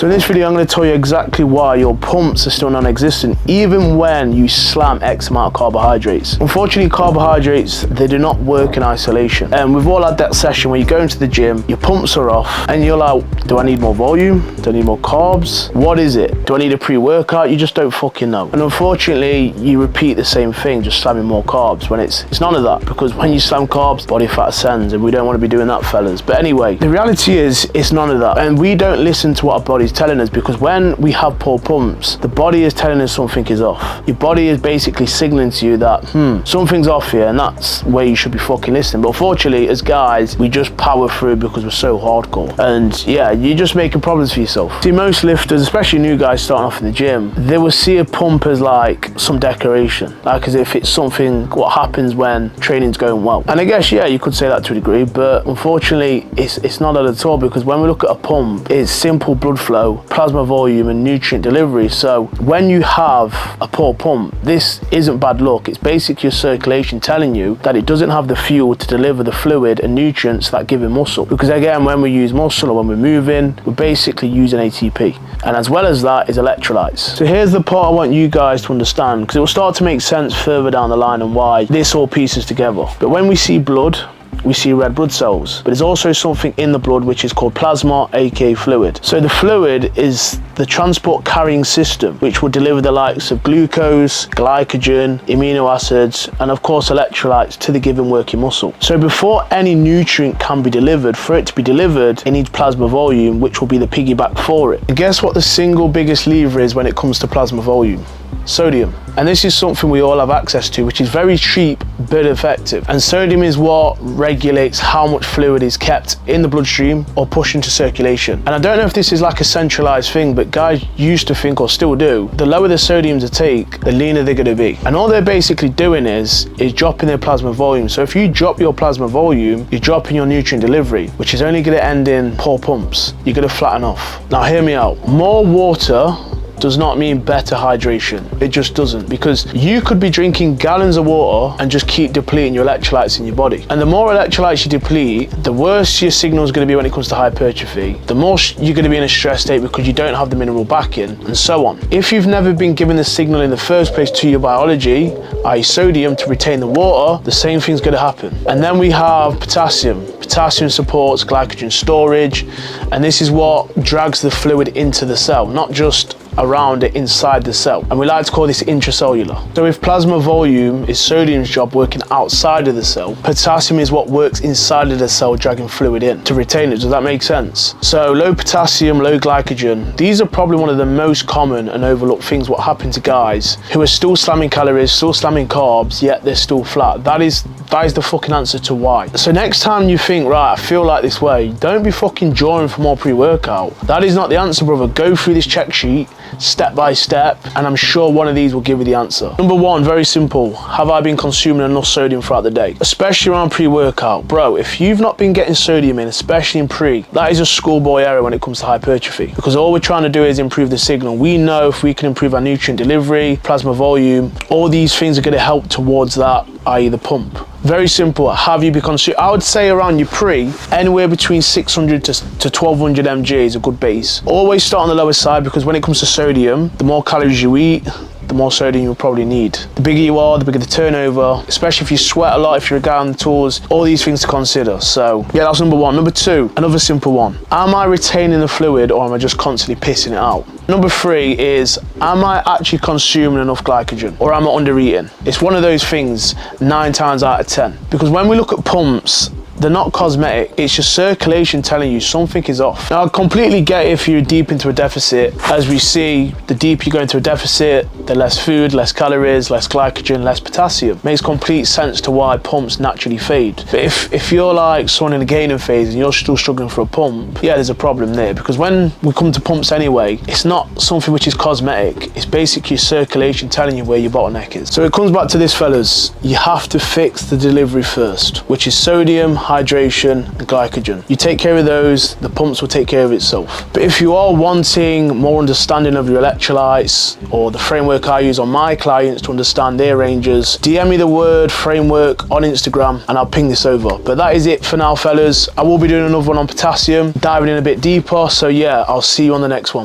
So in this video, I'm going to tell you exactly why your pumps are still non-existent, even when you slam X amount of carbohydrates. Unfortunately, carbohydrates, they do not work in isolation. And we've all had that session where you go into the gym, your pumps are off, and you're like, do I need more volume? Do I need more carbs? What is it? Do I need a pre-workout? You just don't fucking know. And unfortunately, you repeat the same thing, just slamming more carbs, when it's none of that. Because when you slam carbs, body fat ascends, and we don't want to be doing that, fellas. But anyway, the reality is, it's none of that. And we don't listen to what our body's telling us, because when we have poor pumps, the body is telling us something is off. Your body is basically signaling to you that something's off here, and that's where you should be fucking listening. But unfortunately, as guys, we just power through because we're so hardcore, and yeah, you're just making problems for yourself. See, most lifters, especially new guys starting off in the gym, they will see a pump as like some decoration, like as if it's something what happens when training's going well. And I guess, yeah, you could say that to a degree, but unfortunately it's not that at all, because when we look at a pump, it's simple blood flow, plasma volume, and nutrient delivery. So when you have a poor pump, this isn't bad luck. It's basically your circulation telling you that it doesn't have the fuel to deliver the fluid and nutrients that give it muscle. Because again, when we use muscle or when we're moving, we're basically using ATP. And as well as that is electrolytes. So here's the part I want you guys to understand, because it will start to make sense further down the line and why this all pieces together. But when we see blood, we see red blood cells, but there's also something in the blood which is called plasma, aka fluid. So the fluid is the transport carrying system which will deliver the likes of glucose, glycogen, amino acids, and of course electrolytes to the given working muscle. So before any nutrient can be delivered, for it to be delivered, it needs plasma volume, which will be the piggyback for it. And guess what the single biggest lever is when it comes to plasma volume? Sodium. And this is something we all have access to, which is very cheap but effective. And sodium is what regulates how much fluid is kept in the bloodstream or pushed into circulation. And I don't know if this is like a centralized thing, but guys used to think, or still do, the lower the sodium to take, the leaner they're going to be. And all they're basically doing is dropping their plasma volume. So if you drop your plasma volume, you're dropping your nutrient delivery, which is only going to end in poor pumps. You're going to flatten off. Now hear me out. More water does not mean better hydration. It just doesn't, because you could be drinking gallons of water and just keep depleting your electrolytes in your body. And the more electrolytes you deplete, the worse your signal is going to be when it comes to hypertrophy, the more you're going to be in a stress state because you don't have the mineral backing, and so on. If you've never been given the signal in the first place to your biology, i.e. sodium, to retain the water, the same thing's going to happen. And then we have potassium. Potassium supports glycogen storage, and this is what drags the fluid into the cell, not just around it, inside the cell. And we like to call this intracellular. So if plasma volume is sodium's job working outside of the cell, potassium is what works inside of the cell, dragging fluid in to retain it. Does that make sense? So low potassium, low glycogen, these are probably one of the most common and overlooked things what happen to guys who are still slamming calories, still slamming carbs, yet they're still flat. That is the fucking answer to why. So next time you think, right, I feel like this way, don't be fucking drawing for more pre-workout. That is not the answer, brother. Go through this check sheet step by step, and I'm sure one of these will give you the answer. Number one, very simple. Have I been consuming enough sodium throughout the day? Especially around pre-workout. Bro, if you've not been getting sodium in, especially in pre, that is a schoolboy error when it comes to hypertrophy, because all we're trying to do is improve the signal. We know if we can improve our nutrient delivery, plasma volume, all these things are going to help towards that, i.e. the pump. Very simple. Have you been consuming? I would say around your pre, anywhere between 600 to 1200 mg is a good base. Always start on the lower side, because when it comes to sodium, the more calories you eat, the more sodium you'll probably need. The bigger you are, the bigger the turnover, especially if you sweat a lot, if you're a guy on the tools, all these things to consider. So yeah, that's number one. Number two, another simple one. Am I retaining the fluid, or am I just constantly pissing it out? Number three is, am I actually consuming enough glycogen, or am I under eating? It's one of those things 9 times out of 10. Because when we look at pumps, they're not cosmetic, it's your circulation telling you something is off. Now I completely get if you're deep into a deficit. As we see, the deeper you go into a deficit, the less food, less calories, less glycogen, less potassium. Makes complete sense to why pumps naturally fade. But if you're like someone in a gaining phase and you're still struggling for a pump, yeah, there's a problem there. Because when we come to pumps anyway, it's not something which is cosmetic, it's basically circulation telling you where your bottleneck is. So it comes back to this, fellas, you have to fix the delivery first, which is sodium, hydration, and glycogen. You take care of those, the pumps will take care of itself. But if you are wanting more understanding of your electrolytes, or the framework I use on my clients to understand their ranges, DM me the word framework on Instagram and I'll ping this over. But that is it for now, fellas. I will be doing another one on potassium, diving in a bit deeper. So yeah, I'll see you on the next one.